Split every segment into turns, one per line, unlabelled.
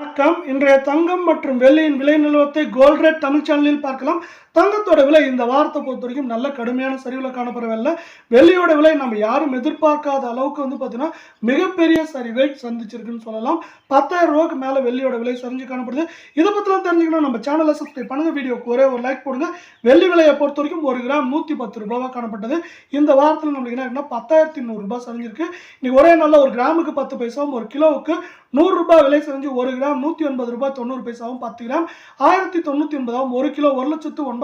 வணக்கம். இன்றைய தங்கம் மற்றும் வெள்ளியின் விலை நிலவரத்தை கோல்ட் ரேட் தமிழ் சேனலில் பார்க்கலாம். தங்கத்தோட விலை இந்த வாரத்தை பொறுத்த வரைக்கும் நல்ல கடுமையான சரிவில் காணப்படவில்லை. வெள்ளியோட விலை நம்ம யாரும் எதிர்பார்க்காத அளவுக்கு பார்த்தீங்கன்னா மிகப்பெரிய சரிவை சந்திச்சிருக்குன்னு சொல்லலாம். 10,000 ரூபாய்க்கு மேலே வெள்ளியோட விலை சரிஞ்சு காணப்படுது. இதை பற்றிலாம் தெரிஞ்சுக்கணும் நம்ம சேனலை சப்ஸ்கிரைப் பண்ணுங்க, வீடியோக்கு ஒரே ஒரு லைக் போடுங்க. வெள்ளி விலையை பொறுத்த வரைக்கும் 1 கிராம் 110 ரூபாவாக காணப்பட்டது. இந்த வாரத்தில் நம்மளுக்கு என்ன 10,100 ரூபாய் சரிஞ்சிருக்கு. இன்னைக்கு ஒரே நாளில் 1 கிராமுக்கு 10 பைசாவும் 1 கிலோவுக்கு 100 ரூபாய் விலை சரிஞ்சு 1 கிராம் 180 ரூபாய் 90 பைசாவும் 10 கிராம் 1099 1 கிலோ 1,09,900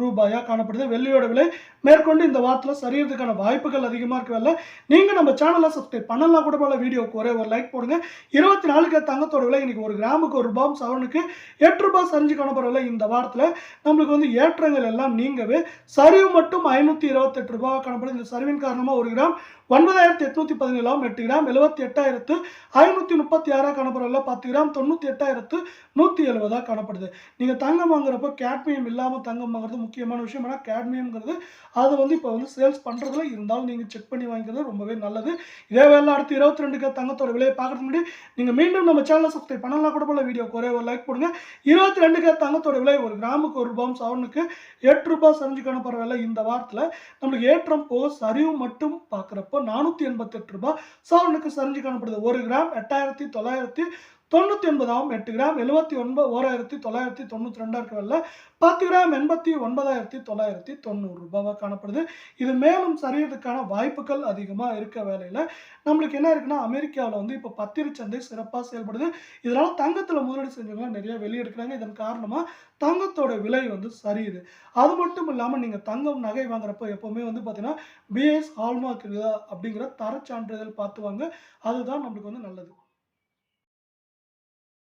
ரூபாயா காணப்படுது. வெள்ளியோட விலை மேற்கொண்டு இந்த வாரத்தில் சரியறதுக்கான வாய்ப்புகள் அதிகமாக இருக்கவில்லை. நீங்கள் நம்ம சேனலை சப்ஸ்கிரைப் பண்ணலாம் கூட போல வீடியோக்கு ஒரே ஒரு லைக் போடுங்க. 24 தங்கத்தோட விலை இன்னைக்கு 1 கிராமுக்கு 1 ரூபாயும் சவரனுக்கு 8 ரூபாய் சரிஞ்சு காணப்படவில்லை. இந்த வாரத்தில் நம்மளுக்கு ஏற்றங்கள் எல்லாம் நீங்கவே சரிவு மட்டும் 528 ரூபாய் காணப்படுது. இந்த சரிவின் காரணமாக 1 கிராம் 9,817 8 கிராம் 78,536 காணப்படவில்லை. 10 கிராம் 98,170 காணப்படுது. நீங்கள் தங்கம் வாங்குறப்போ கேட்மியம் இல்லாமல் தங்கம் வாங்குறது முக்கியமான விஷயம். ஆனால் கேட்மியம்ங்கிறது அது இப்போ சேல்ஸ் பண்ணுறதுல இருந்தாலும் நீங்கள் செக் பண்ணி வாங்கிக்கிறது ரொம்பவே நல்லது. இதே வேலை அடுத்து 22 தங்கத்தோட விலையை பார்க்கறதுக்கு முன்னாடி நீங்கள் மீண்டும் நம்ம சேனலை சப்ஸ்கிரைப் பண்ணலாம் கூட போல வீடியோக்கு ஒரே ஒரு லைக் போடுங்க. 22 தங்கத்தோட விலை 1 கிராமுக்கு 1 ரூபாயும் சவரனுக்கு 8 ரூபாய் சரிஞ்சு காணப்படவில்லை. இந்த வாரத்தில் நம்மளுக்கு ஏற்றம் போக சரிவு மட்டும் பார்க்குறப்போ 488 ரூபாய் சவரனுக்கு சரிஞ்சு காணப்படுது. 1 கிராம் 8,999 8 கிராம் 71,992 இருக்கவில்லை. 10 கிராம் 89,990 ரூபாவாக காணப்படுது. இது மேலும் சரியறதுக்கான வாய்ப்புகள் அதிகமாக இருக்க வேலையில் நம்மளுக்கு என்ன இருக்குன்னா, அமெரிக்காவில் இப்போ பத்திரச்சந்தை சிறப்பாக செயல்படுது. இதனால் தங்கத்தில் முதலீடு செஞ்சவங்களாம் நிறைய வெளியெடுக்கிறாங்க. இதன் காரணமாக தங்கத்தோட விலை சரியுது. அது மட்டும் இல்லாமல் நீங்கள் தங்கம் நகை வாங்குறப்போ எப்போவுமே பார்த்தீங்கன்னா பிஎஸ் ஹால்மார்க் இருக்குதா அப்படிங்கிற தர சான்றிதழ் பார்த்து வாங்க. அதுதான் நம்மளுக்கு நல்லது.